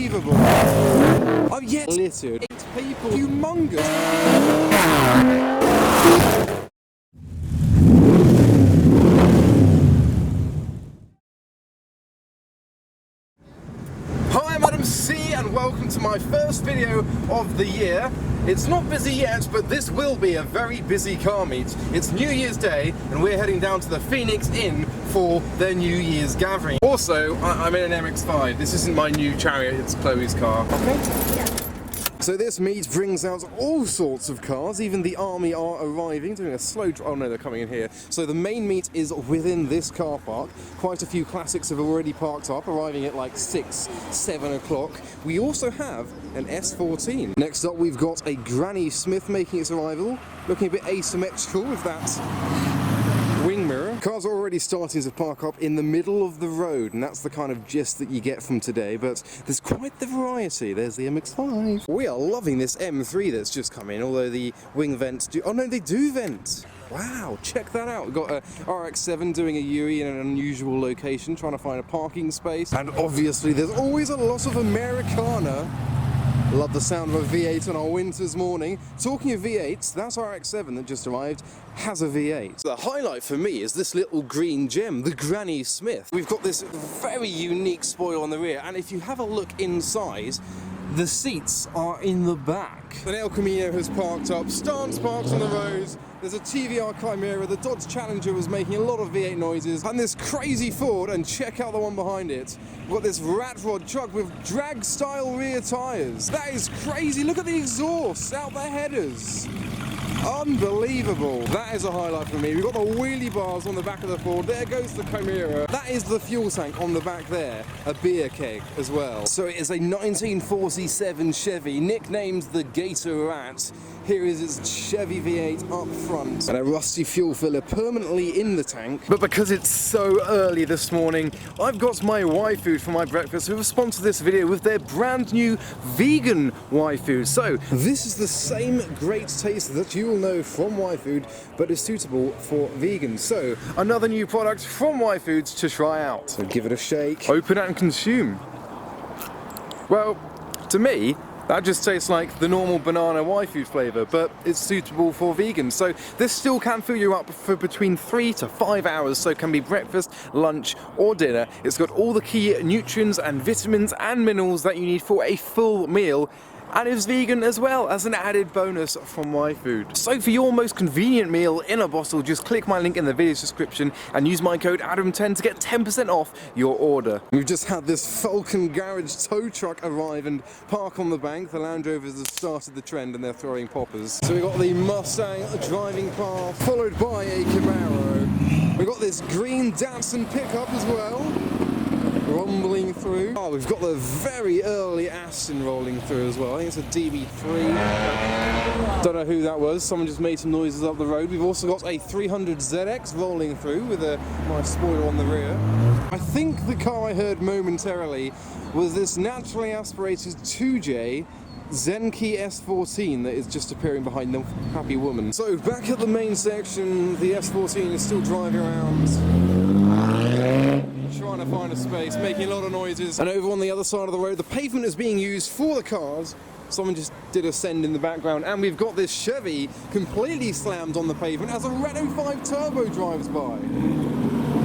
unbelievable. I've yet littered 8 people. Humongous. Hi, I'm Adam C and welcome to my first video of the year. It's not busy yet, but this will be a very busy car meet. It's New Year's Day and we're heading down to the Phoenix Inn for their New Year's gathering. Also, I'm in an MX5. This isn't my new Chariot, it's Chloe's car. Okay? Yeah. So this meet brings out all sorts of cars, even the army are arriving, doing a slow oh no, they're coming in here. So the main meet is within this car park. Quite a few classics have already parked up, arriving at like 6, 7 o'clock. We also have an S14. Next up we've got a Granny Smith making its arrival, looking a bit asymmetrical with that wing mirror. Cars are already starting to park up in the middle of the road, and that's the kind of gist that you get from today, but there's quite the variety. There's the MX5. We are loving this M3 that's just come in, although the wing vents do... Oh no, they do vent! Wow, check that out. We've got a RX-7 doing a UE in an unusual location, trying to find a parking space. And obviously there's always a lot of Americana. Love the sound of a V8 on our winter's morning. Talking of V8s, that RX-7 that just arrived has a V8. The highlight for me is this little green gem, the Granny Smith. We've got this very unique spoil on the rear, and if you have a look inside, the seats are in the back. The El Camino has parked up, Stance parks on the roads, there's a TVR Chimera, the Dodge Challenger was making a lot of V8 noises, and this crazy Ford, and check out the one behind it. We've got this rat rod truck with drag-style rear tyres. That is crazy, look at the exhausts out the headers. Unbelievable. That is a highlight for me. We've got the wheelie bars on the back of the Ford. There goes the Chimera. That is the fuel tank on the back there. A beer keg as well. So it is a 1947 Chevy, nicknamed the Gator Rat. Here is its Chevy V8 up front. And a rusty fuel filler permanently in the tank. But because it's so early this morning, I've got my Y-Food for my breakfast who have sponsored this video with their brand new vegan Y-Food. So this is the same great taste that you will know from Y-Food, but is suitable for vegans. So another new product from Y-Foods to try out. So give it a shake, open it and consume. Well, to me, that just tastes like the normal banana Y-Food flavour, but it's suitable for vegans. So this still can fill you up for between 3 to 5 hours, so it can be breakfast, lunch or dinner. It's got all the key nutrients and vitamins and minerals that you need for a full meal. And it's vegan as well, as an added bonus from Y-Food. So for your most convenient meal in a bottle, just click my link in the video's description and use my code ADAM10 to get 10% off your order. We've just had this Falcon Garage tow truck arrive and park on the bank. The Land Rovers have started the trend and they're throwing poppers. So we've got the Mustang driving past, followed by a Camaro. We've got this green Datsun pickup as well, rumbling through. Oh, we've got the very early Aston rolling through as well. I think it's a DB3. Don't know who that was. Someone just made some noises up the road. We've also got a 300ZX rolling through with a nice spoiler on the rear. I think the car I heard momentarily was this naturally aspirated 2J Zenki S14 that is just appearing behind the happy woman. So back at the main section, the S14 is still driving around, trying to find a space, making a lot of noises. And over on the other side of the road, the pavement is being used for the cars. Someone just did a send in the background, and we've got this Chevy completely slammed on the pavement as a Renault 5 Turbo drives by.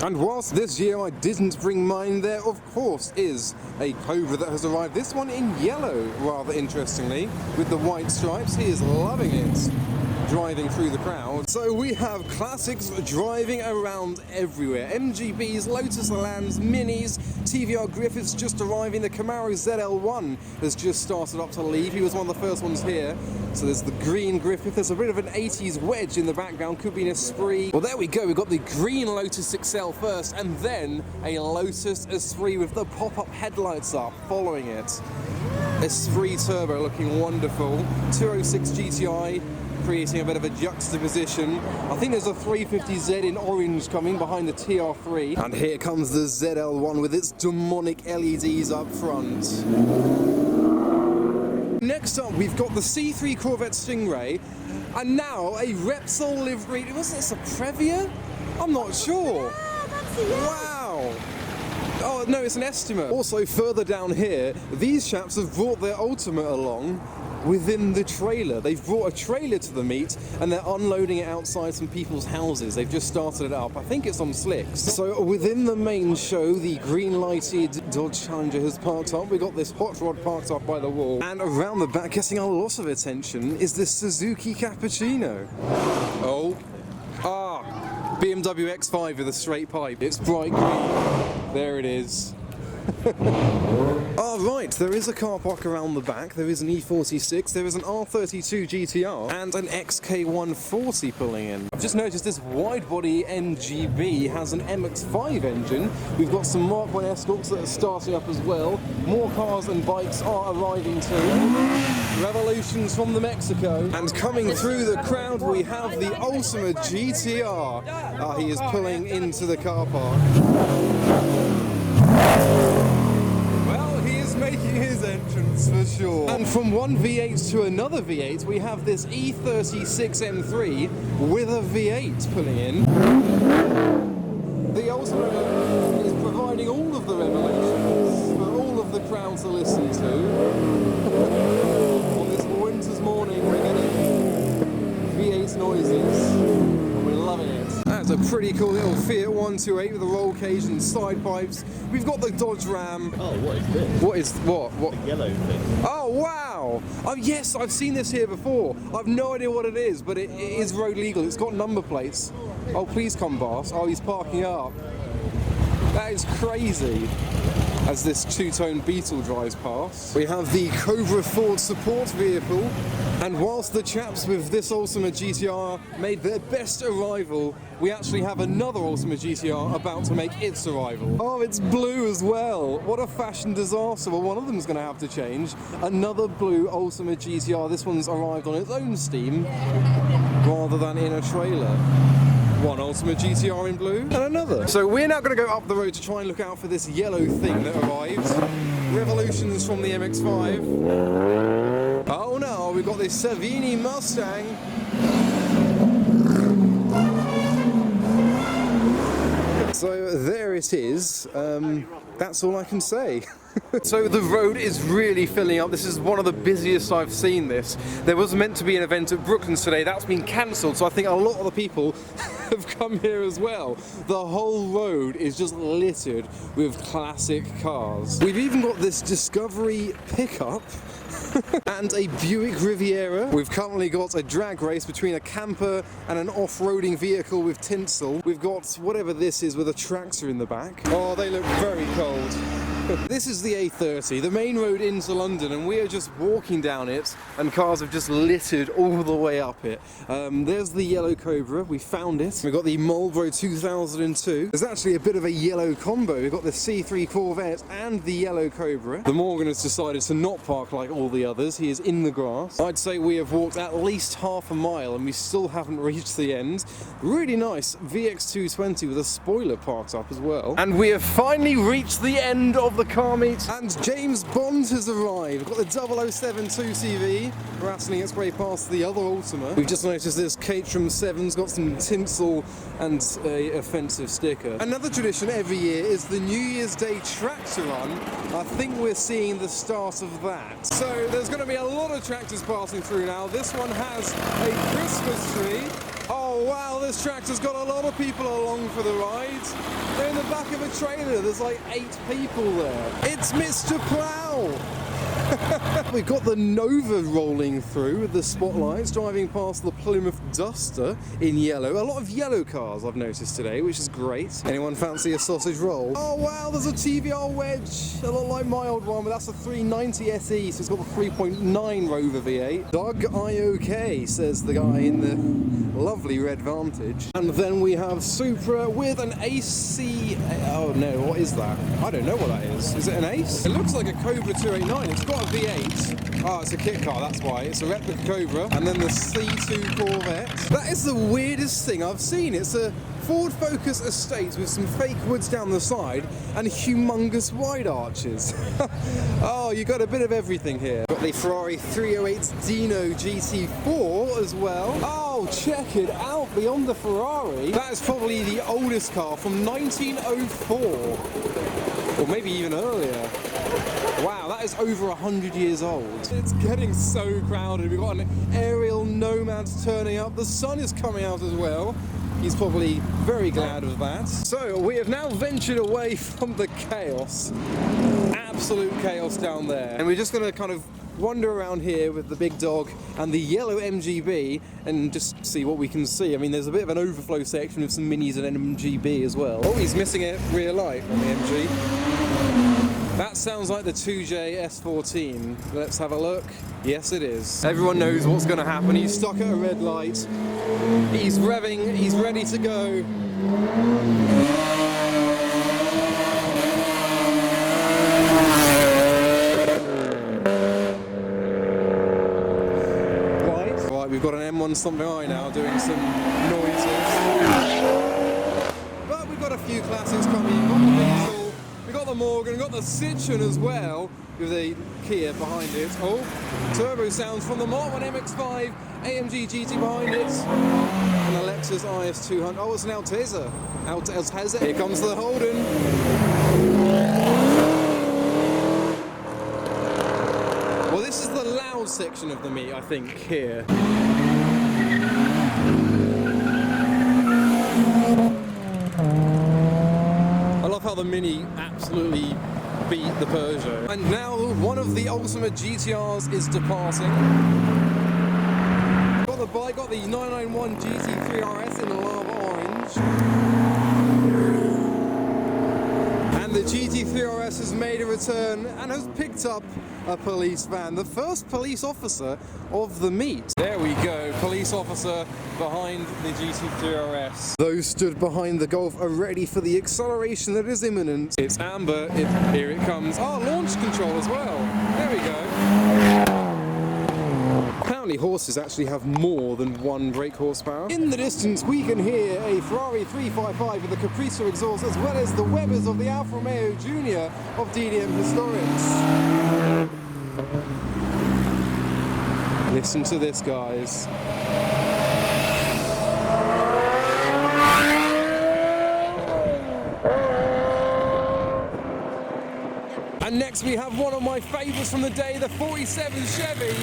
And whilst this year I didn't bring mine, there of course is a Cobra that has arrived. This one in yellow, rather interestingly, with the white stripes. He is loving it, driving through the crowd. So we have classics driving around everywhere. MGBs, Lotus Elans, Minis, TVR Griffiths just arriving. The Camaro ZL1 has just started up to leave. He was one of the first ones here. So there's the green Griffith. There's a bit of an 80s wedge in the background. Could be an Esprit. Well, there we go. We've got the green Lotus XL first, and then a Lotus Esprit with the pop-up headlights up following it. Esprit Turbo looking wonderful. 206 GTI. Creating a bit of a juxtaposition. I think there's a 350Z in orange coming behind the TR3. And here comes the ZL1 with its demonic LEDs up front. Next up, we've got the C3 Corvette Stingray, and now a Repsol livery. Was this a Previa? I'm not sure. Yeah, that's it. Wow. Oh, no, it's an estimate. Also, further down here, these chaps have brought their Ultimate along within the trailer. They've brought a trailer to the meet and they're unloading it outside some people's houses. They've just started it up. I think it's on slicks. So within the main show, the green lighted Dodge Challenger has parked up. We've got this hot rod parked up by the wall. And around the back, getting a lot of attention, is this Suzuki Cappuccino. Oh. BMW X5 with a straight pipe. It's bright green. There it is. Right, there is a car park around the back. There is an E46, there is an R32 GTR, and an XK140 pulling in. I've just noticed this wide-body MGB has an MX5 engine. We've got some Mark 1 Escorts that are starting up as well. More cars and bikes are arriving too. Revolutions from the Mexico. And coming through the crowd, we have the Ultimate GTR. He is pulling into the car park. Making his entrance for sure. And from one V8 to another V8, we have this E36 M3 with a V8 pulling in. The Ultimate is providing all of the revolutions for all of the crowd to listen to. On this winter's morning, we're getting V8 noises, and we're loving it. That's a pretty cool little Fiat 128 with a roll cage and side pipes. We've got the Dodge Ram. Oh, what is this? What is what? The yellow thing. Oh wow! Oh yes, I've seen this here before. I've no idea what it is, but it is road legal. It's got number plates. Oh please come, boss. Oh, he's parking up. That is crazy. As this two-tone Beetle drives past. We have the Cobra Ford support vehicle, and whilst the chaps with this Ultimate GTR made their best arrival, we actually have another Ultimate GTR about to make its arrival. Oh, it's blue as well. What a fashion disaster. Well, one of them's going to have to change. Another blue Ultimate GTR. This one's arrived on its own steam rather than in a trailer. One Ultimate GTR in blue, and another. So we're now going to go up the road to try and look out for this yellow thing that arrived. Revolutions from the MX5. Oh no, we've got this Savini Mustang. So there it is. That's all I can say. So the road is really filling up. This is one of the busiest I've seen this. There was meant to be an event at Brooklands today. That's been cancelled, so I think a lot of the people have come here as well. The whole road is just littered with classic cars. We've even got this Discovery pickup and a Buick Riviera. We've currently got a drag race between a camper and an off-roading vehicle with tinsel. We've got whatever this is with a tractor in the back. Oh, they look very cold. This is the A30, the main road into London, and we are just walking down it, and cars have just littered all the way up it. There's the yellow Cobra, we found it. We've got the Marlboro 2002. There's actually a bit of a yellow combo. We've got the C3 Corvette and the yellow Cobra. The Morgan has decided to not park like all the others. He is in the grass. I'd say we have walked at least half a mile, and we still haven't reached the end. Really nice VX220 with a spoiler parked up as well. And we have finally reached the end of the car meet, and James Bond has arrived. We've got the 007 2CV rattling its way past the other Ultima. We've just noticed this Caterham 7's got some tinsel and a offensive sticker. Another tradition every year is the New Year's Day tractor run. I think we're seeing the start of that. So there's going to be a lot of tractors passing through now. This one has a Christmas tree. Oh wow, this tractor's got a lot of people along for the ride. They're in the back of a trailer, there's like 8 people there. It's Mr. Plow! We've got the Nova rolling through with the spotlights, driving past the Plymouth Duster in yellow. A lot of yellow cars I've noticed today, which is great. Anyone fancy a sausage roll? Oh wow, there's a TVR Wedge, a lot like my old one, but that's a 390 SE, so it's got the 3.9 Rover V8. Doug IOK, says the guy in the lovely red Vantage. And then we have Supra with an AC... Oh no, what is that? I don't know what that is. Is it an Ace? It looks like a Cobra 289. It's got a V8. Oh, it's a kit car, that's why. It's a replica Cobra. And then the C2 Corvette. That is the weirdest thing I've seen. It's a Ford Focus Estate with some fake woods down the side and humongous wide arches. Oh, you got a bit of everything here. Got the Ferrari 308 Dino GT4 as well. Oh, check it out, beyond the Ferrari. That is probably the oldest car from 1904. Or maybe even earlier. Wow, that is over 100 years old. It's getting so crowded. We've got an aerial nomads turning up. The sun is coming out as well. He's probably very glad of that. So we have now ventured away from the chaos. Absolute chaos down there. And we're just going to kind of wander around here with the big dog and the yellow MGB and just see what we can see. I mean, there's a bit of an overflow section with some minis and MGB as well. Oh, he's missing a rear light on the MG. That sounds like the 2J S14. Let's have a look. Yes, it is. Everyone knows what's going to happen. He's stuck at a red light. He's revving. He's ready to go. Right, we've got an M1 something I now doing some noises. But we've got a few classics coming. We've got the Diesel. We've got the Morgan, we've got the Citroen as well, with the Kia behind it. Oh, turbo sounds from the Mark 1 MX5, AMG GT behind it, and a Lexus IS200. Oh, it's an Altezza. Altezza. Here comes the Holden. Well, this is the loud section of the meet, I think, here. I love how the Mini absolutely beat the Peugeot. And now one of the ultimate GTRs is departing. Got the bike, got the 991 GT3 RS in the lava orange. And the GT3 RS has made a return and has picked up a police van, the first police officer of the meet. There we go, police officer behind the GT3 RS. Those stood behind the Golf are ready for the acceleration that is imminent. It's amber, here it comes. Oh, launch control as well. There we go. Apparently horses actually have more than one brake horsepower. In the distance we can hear a Ferrari 355 with a Capricer exhaust as well as the Webers of the Alfa Romeo Junior of DDM Historics. Listen to this, guys. And next we have one of my favourites from the day, the 47 Chevy.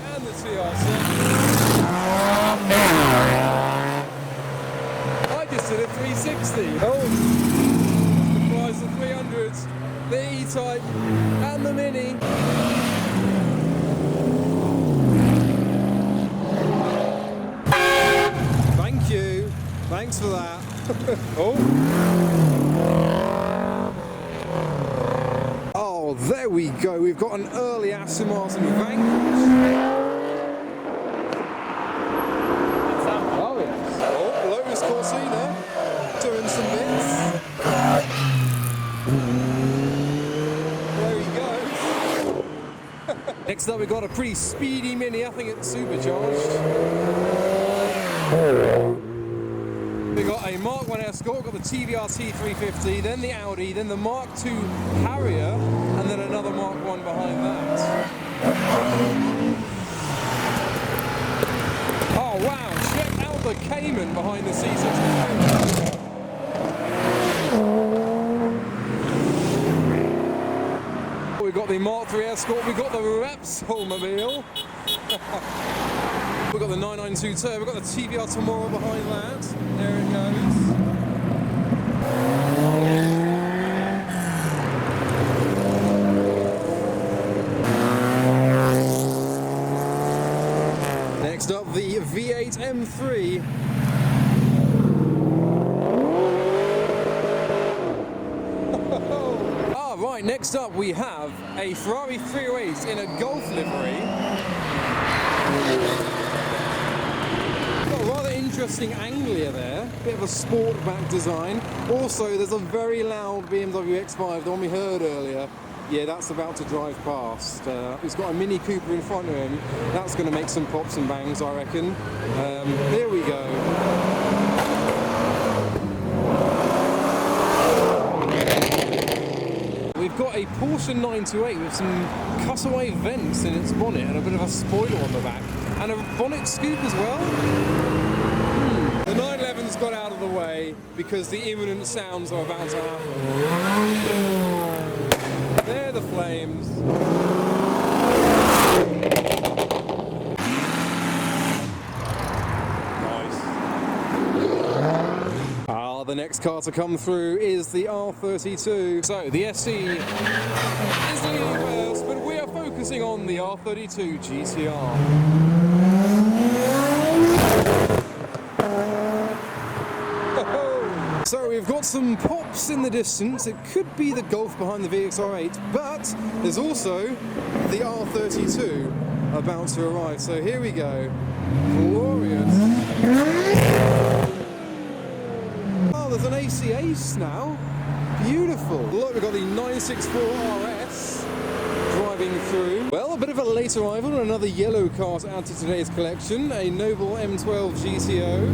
And the TR6. I just did a 360. Oh, the 300s, the E-Type, and the Mini. Thank you. Thanks for that. Oh. Oh, there we go. We've got an early Aston Martin Vanquish. Oh, yes. Oh, Lotus Corsina doing some bits. There he goes. Next up, we've got a pretty speedy Mini. I think it's supercharged. We've got a Mark 1 Escort, got the TVRT 350, then the Audi, then the Mark 2 Harrier, and then another Mark 1 behind that. Oh wow, check out the Cayman behind the C65. We've got the Mark 3 Escort, we've got the Repsol Mobile. We've got the 992 Turbo, we've got the TVR Tomorrow behind that. There it goes. Next up, the V8 M3. Right, next up we have a Ferrari 308 in a Golf livery. Got a rather interesting Anglia there, bit of a sportback design. Also, there's a very loud BMW X5, the one we heard earlier. Yeah, that's about to drive past. It's got a Mini Cooper in front of him. That's going to make some pops and bangs, I reckon. There we go. We've got a Porsche 928 with some cutaway vents in its bonnet and a bit of a spoiler on the back. And a bonnet scoop as well. just got out of the way because the imminent sounds are about to happen. There the flames. The next car to come through is the R32. So the SE is leading first, but we are focusing on the R32 GTR. So we've got some pops in the distance. It could be the Golf behind the VXR8, but there's also the R32 about to arrive. So here we go. Glorious. There's an AC Ace now. Beautiful. Look, we've got the 964 RS driving through. Well, a bit of a late arrival, another yellow car to add to today's collection, a Noble M12 GTO.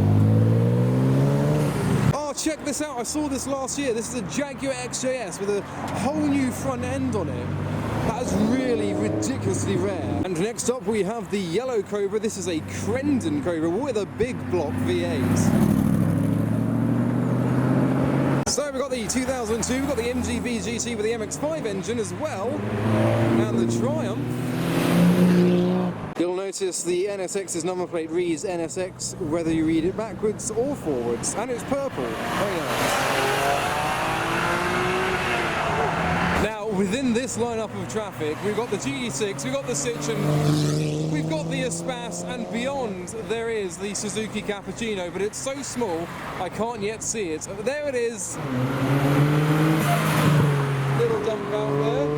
Oh, check this out. I saw this last year. This is a Jaguar XJS with a whole new front end on it. That is really ridiculously rare. And next up we have the yellow Cobra. This is a Crendon Cobra with a big block V8. So we've got the 2002, we've got the MGB GT with the MX5 engine as well, and the Triumph. You'll notice the NSX's number plate reads NSX whether you read it backwards or forwards, and it's purple. Very nice. Now, within this lineup of traffic, we've got the GD6, we've got the Citroen, we've got the Espace, and beyond there is the Suzuki Cappuccino, but it's so small I can't yet see it. There it is. Little dump out there.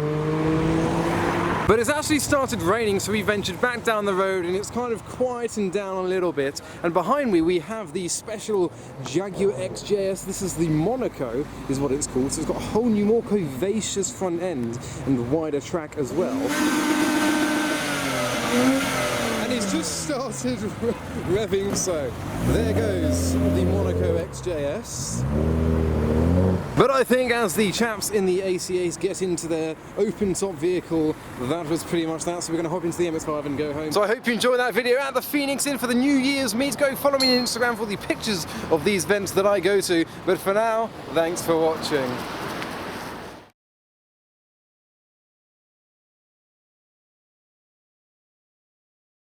But it's actually started raining, so we ventured back down the road and it's kind of quietened down a little bit. And behind me we have the special Jaguar XJS. This is the Monaco, is what it's called. So it's got a whole new, more curvaceous front end and wider track as well. And he's just started revving, so there goes the Monaco XJS. But I think as the chaps in the ACAs get into their open-top vehicle, that was pretty much that. So we're going to hop into the MX5 and go home. So I hope you enjoyed that video at the Phoenix Inn for the New Year's meet. Go follow me on Instagram for the pictures of these events that I go to. But for now, thanks for watching.